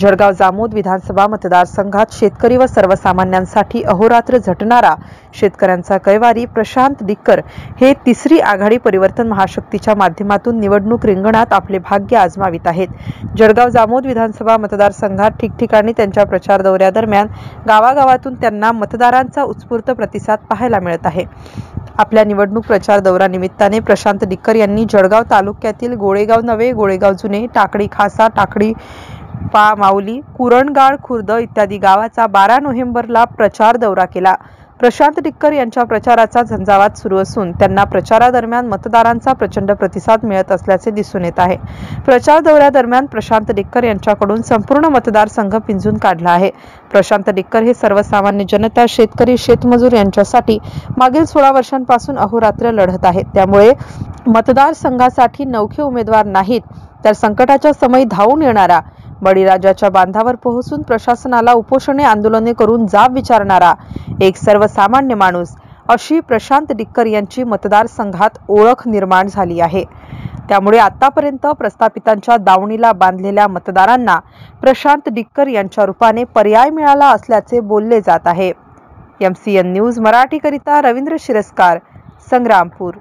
जळगाव जामोद विधानसभा मतदारसंघात शेतकरी व सर्वसामान्यांसाठी अहोरात्र झटणारा शेतकऱ्यांचा कैवारी प्रशांत डिक्कर हे तिसरी आघाडी परिवर्तन महाशक्तीच्या माध्यमातून निवडणूक रिंगणात आपले भाग्य आजमावित आहेत। जळगाव जामोद विधानसभा मतदारसंघात ठिकठिकाणी त्यांच्या प्रचार दौऱ्यादरम्यान गावागावातून त्यांना मतदारांचा उत्स्फूर्त प्रतिसाद पाहायला मिळत आहे। आपल्या निवडणूक प्रचार दौऱ्यानिमित्ताने प्रशांत डिक्कर यांनी जळगाव तालुक्यातील गोळेगाव नवे, गोळेगाव जुने, टाकळी खासा, टाकळी माऊली, कुरणगाळ खुर्द इत्यादी गावाचा 12 नोव्हेंबरला प्रचार दौरा केला। प्रशांत डिक्कर यांच्या प्रचाराचा झंझावात सुरू असून त्यांना प्रचारादरम्यान मतदारांचा प्रचंड प्रतिसाद मिळत असल्याचे दिसून येत आहे। प्रचार दौऱ्यादरम्यान प्रशांत डिक्कर यांच्याकडून संपूर्ण मतदारसंघ पिंजून काढला आहे। प्रशांत डिक्कर हे सर्वसामान्य जनता, शेतकरी, शेतमजूर यांच्यासाठी मागील 16 वर्षांपासून अहोरात्र लढत आहेत। त्यामुळे मतदारसंघासाठी नवखे उमेदवार नाहीत, तर संकटाच्या समयी धावून येणारा, बळीराजाच्या बांधावर पोहोचून प्रशासनाला उपोषणे आंदोलने करून जाब विचारणारा एक सर्वसामान्य माणूस अशी प्रशांत डिक्कर यांची मतदारसंघात ओळख निर्माण झाली आहे। त्यामुळे आतापर्यंत प्रस्थापितांच्या दावणीला बांधलेल्या मतदारांना प्रशांत डिक्कर यांच्या रूपाने पर्याय मिळाला असल्याचे बोलले जात आहे। MCN न्यूज मराठी करिता रवींद्र शिरस्कार, संग्रामपूर।